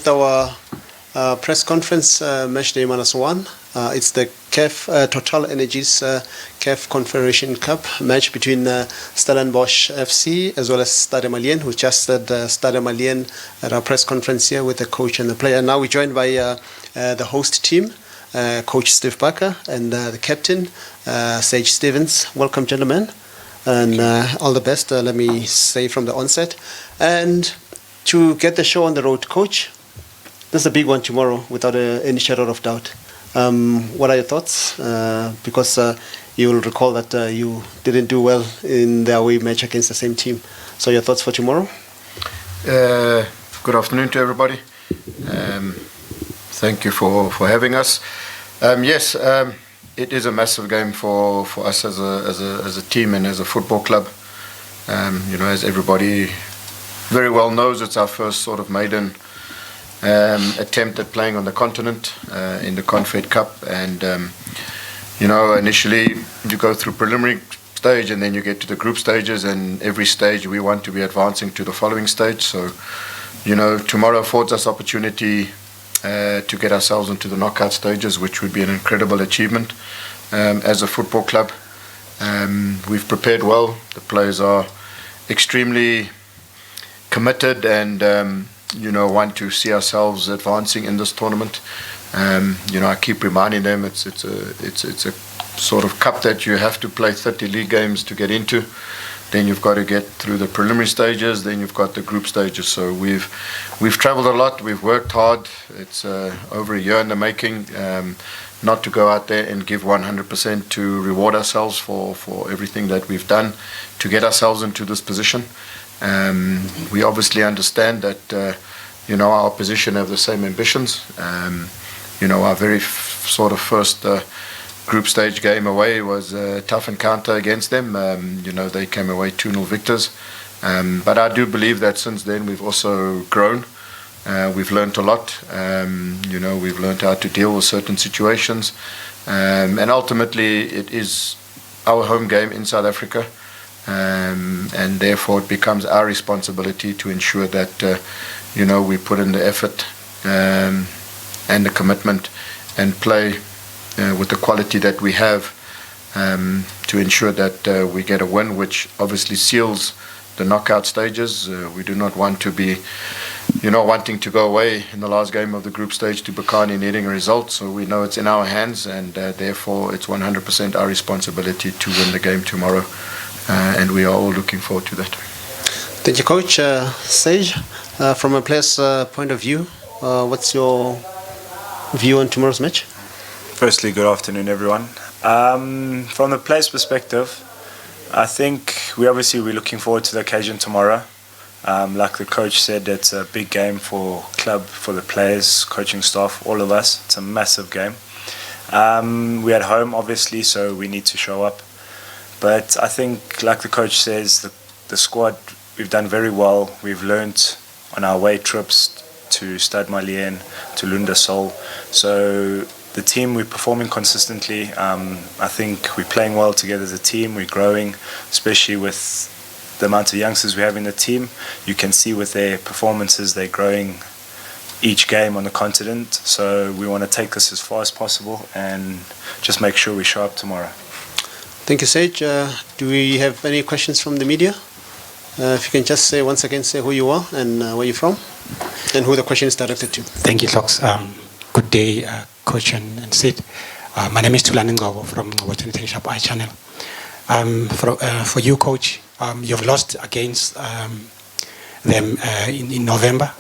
with our press conference, match day -1. It's the CAF Total Energies CAF Confederations Cup match between Stellenbosch FC as well as Stade Malien. We just said Stade Malien at our press conference here with the coach and the player. Now we're joined by the host team, Coach Steve Barker, and the captain, Sage Stevens. Welcome, gentlemen, and all the best, let me say from the onset. And to get the show on the road, Coach, this is a big one tomorrow, without any shadow of doubt. What are your thoughts? Because you'll recall that you didn't do well in the away match against the same team. So your thoughts for tomorrow? Good afternoon to everybody. Thank you for having us. Yes, it is a massive game for us as a team and as a football club. As everybody very well knows, it's our first sort of maiden attempt at playing on the continent in the Confed Cup, and initially you go through preliminary stage and then you get to the group stages, and every stage we want to be advancing to the following stage. So tomorrow affords us opportunity to get ourselves into the knockout stages, which would be an incredible achievement as a football club. We've prepared well. The players are extremely committed and want to see ourselves advancing in this tournament. I keep reminding them it's a sort of cup that you have to play 30 league games to get into. Then you've got to get through the preliminary stages. Then you've got the group stages. So we've travelled a lot. We've worked hard. It's over a year in the making. Not to go out there and give 100% to reward ourselves for everything that we've done to get ourselves into this position. We obviously understand that our opposition have the same ambitions. Our very sort of first group stage game away was a tough encounter against them. They came away 2-0 victors. But I do believe that since then we've also grown. We've learned a lot. We've learned how to deal with certain situations. And ultimately it is our home game in South Africa. And therefore it becomes our responsibility to ensure that we put in the effort and the commitment and play with the quality that we have to ensure that we get a win, which obviously seals the knockout stages. We do not want to be wanting to go away in the last game of the group stage to Bokani needing a result. So we know it's in our hands, and therefore it's 100% our responsibility to win the game tomorrow. And we are all looking forward to that. Thank you, Coach. Sage, from a player's point of view, what's your view on tomorrow's match? Firstly, good afternoon, everyone. From the player's perspective, I think we're looking forward to the occasion tomorrow. Like the coach said, it's a big game for club, for the players, coaching staff, all of us. It's a massive game. We're at home, obviously, so we need to show up. But I think, like the coach says, the squad, we've done very well. We've learnt on our away trips to Stade Malien, to Lundasol. So the team, we're performing consistently. I think we're playing well together as a team. We're growing, especially with the amount of youngsters we have in the team. You can see with their performances, they're growing each game on the continent. So we want to take this as far as possible and just make sure we show up tomorrow. Thank you, Sage. Do we have any questions from the media? If you can just once again say who you are and where you're from, and who the question is directed to. Thank you, Locks. Good day, Coach and Sid. My name is Tulani Ngobo from Western International iChannel. For you, Coach, you've lost against them in November,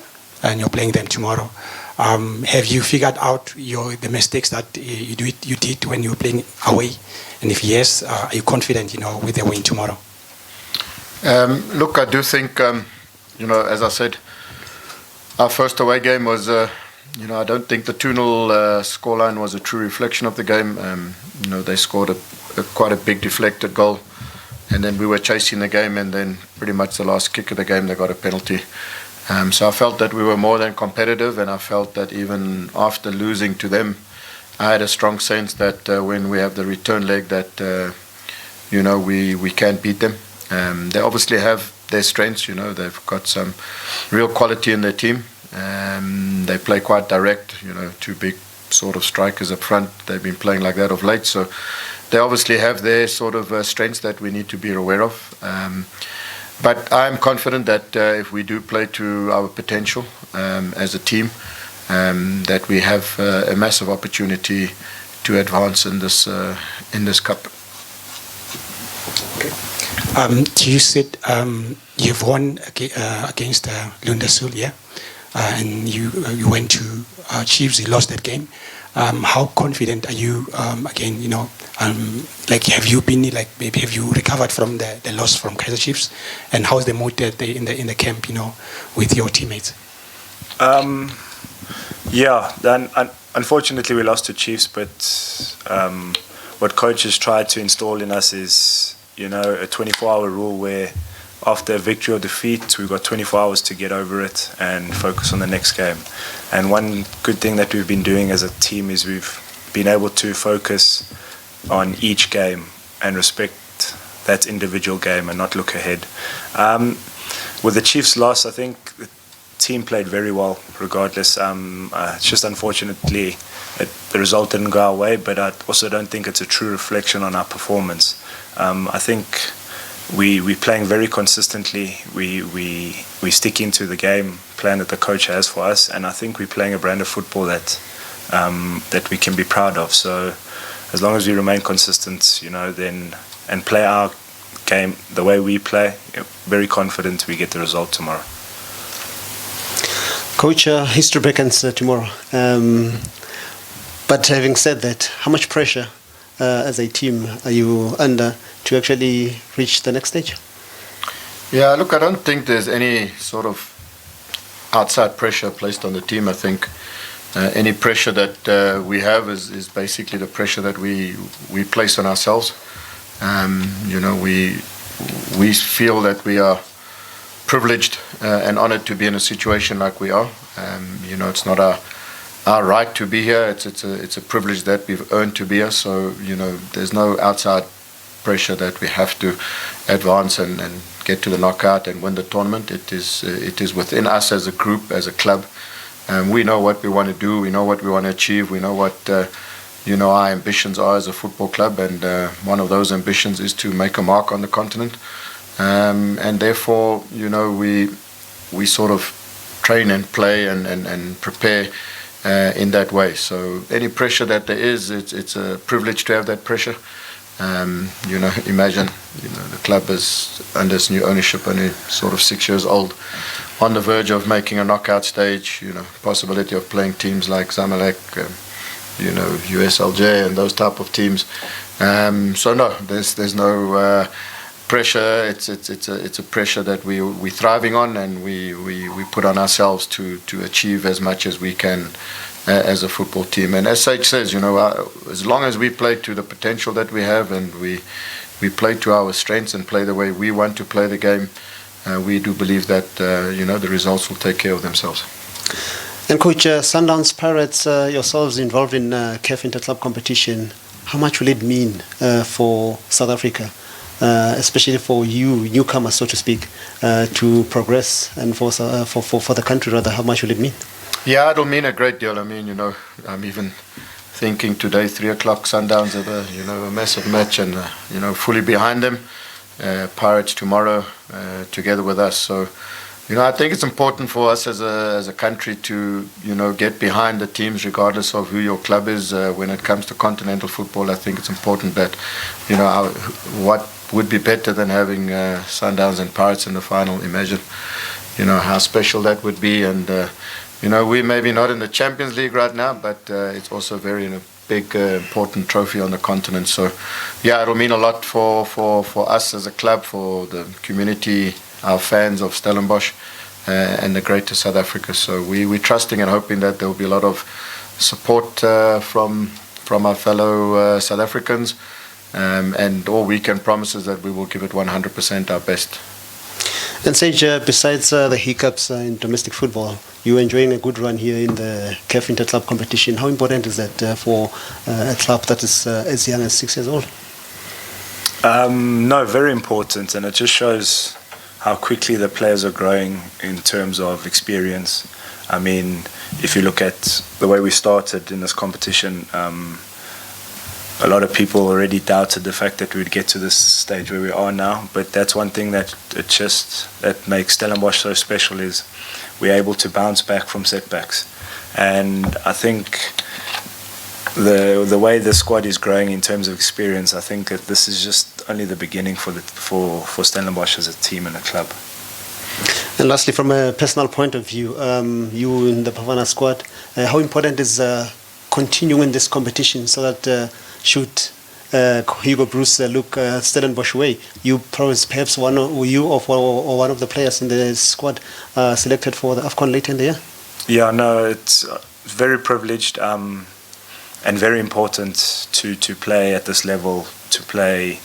and you're playing them tomorrow. Have you figured out the mistakes that you did when you were playing away? And if yes, are you confident, with the win tomorrow? Look, I do think, as I said, our first away game was, I don't think the 2-0 scoreline was a true reflection of the game. They scored quite a big deflected goal, and then we were chasing the game, and then pretty much the last kick of the game they got a penalty. So I felt that we were more than competitive, and I felt that even after losing to them, I had a strong sense that when we have the return leg that we can beat them. They obviously have their strengths. They've got some real quality in their team. They play quite direct, two big sort of strikers up front. They've been playing like that of late, so they obviously have their sort of strengths that we need to be aware of. But I'm confident that if we do play to our potential as a team, that we have a massive opportunity to advance in this cup. You said you've won against Lundasul, yeah? And you went to Chiefs, you lost that game. How confident are you again, have you been, maybe have you recovered from the loss from Kaizer Chiefs? And how's the mood in the camp, with your teammates? Unfortunately we lost to Chiefs, but what coaches tried to install in us is, a 24-hour rule where after a victory or defeat, we've got 24 hours to get over it and focus on the next game. And one good thing that we've been doing as a team is we've been able to focus on each game and respect that individual game and not look ahead. With the Chiefs' loss, I think the team played very well regardless. It's just unfortunately the result didn't go our way, but I also don't think it's a true reflection on our performance. I think we're playing very consistently. We stick into the game plan that the coach has for us, and I think we're playing a brand of football that we can be proud of. So as long as we remain consistent, then and play our game the way we play, very confident we get the result tomorrow. Coach, history beckons tomorrow. But having said that, how much pressure as a team are you under to actually reach the next stage? Yeah, look, I don't think there's any sort of outside pressure placed on the team. I think any pressure that we have is basically the pressure that we place on ourselves. We feel that we are privileged and honored to be in a situation like we are. It's not our right to be here. It's a privilege that we've earned to be here. So there's no outside pressure that we have to advance and get to the knockout and win the tournament. It is within us as a group, as a club. We know what we want to do. We know what we want to achieve. We know what our ambitions are as a football club, and one of those ambitions is to make a mark on the continent. And therefore, we sort of train and play and prepare in that way. So any pressure that there is, it's a privilege to have that pressure. Imagine, the club is under this new ownership, only sort of 6 years old, on the verge of making a knockout stage. Possibility of playing teams like Zamalek, USLJ and those type of teams. So no, there's no pressure. It's a pressure that we're thriving on, and we put on ourselves to achieve as much as we can as a football team. And as Sage says, as long as we play to the potential that we have, and we play to our strengths and play the way we want to play the game, we do believe that the results will take care of themselves. And Coach, Sundowns Pirates, yourselves involved in CAF Interclub competition, how much will it mean for South Africa, especially for you newcomers, so to speak, to progress, and for the country rather? How much will it mean? Yeah, it'll mean a great deal. I mean, I'm even thinking today, 3 o'clock, Sundowns have a massive match, and fully behind them. Pirates tomorrow, together with us. So, I think it's important for us as a country to get behind the teams, regardless of who your club is. When it comes to continental football, I think it's important that what would be better than having Sundowns and Pirates in the final. Imagine how special that would be. And we maybe not in the Champions League right now, but it's also very big important trophy on the continent. So yeah, it'll mean a lot for us as a club, for the community, our fans of Stellenbosch, and the greater South Africa. So we're trusting and hoping that there will be a lot of support from our fellow South Africans, and all we can promise is that we will give it 100% our best. And Sage, besides the hiccups in domestic football, you're enjoying a good run here in the CAF Interclub competition. How important is that for a club that is as young as 6 years old? No, very important, and it just shows how quickly the players are growing in terms of experience. I mean, if you look at the way we started in this competition, a lot of people already doubted the fact that we'd get to this stage where we are now. But that's one thing that makes Stellenbosch so special, is we're able to bounce back from setbacks. And I think the way the squad is growing in terms of experience, I think that this is just only the beginning for Stellenbosch as a team and a club. And lastly, from a personal point of view, you in the Bafana squad, how important is continuing this competition so that should Hugo Bruce look Stellenbosch way, you perhaps one of one of the players in the squad selected for the AFCON later in the year? Yeah, no, it's very privileged and very important to play at this level, to play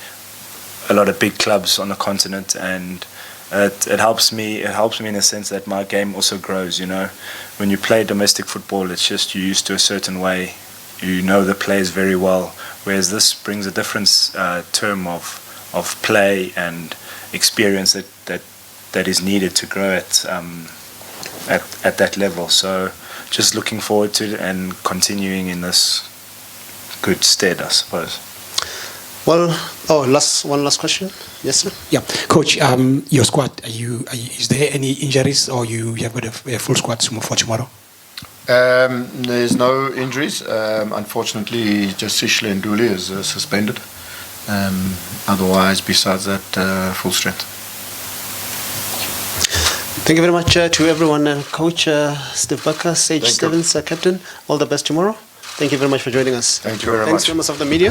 a lot of big clubs on the continent, and it helps me. It helps me in the sense that my game also grows. You know, when you play domestic football, it's just you're used to a certain way. You know the players very well. Whereas this brings a different term of play and experience that is needed to grow at that level. So just looking forward to it and continuing in this good stead, I suppose. Well, one last question. Yes, sir. Yeah, Coach, your squad. Is there any injuries, or you have got a full squad for tomorrow? There's no injuries. Unfortunately, just Sishle and Dooley is suspended. Otherwise, besides that, full strength. Thank you very much to everyone. Coach Steve Bakker, Sage Stevens, captain. All the best tomorrow. Thank you very much for joining us. Thank you very much. Thanks, members of the media.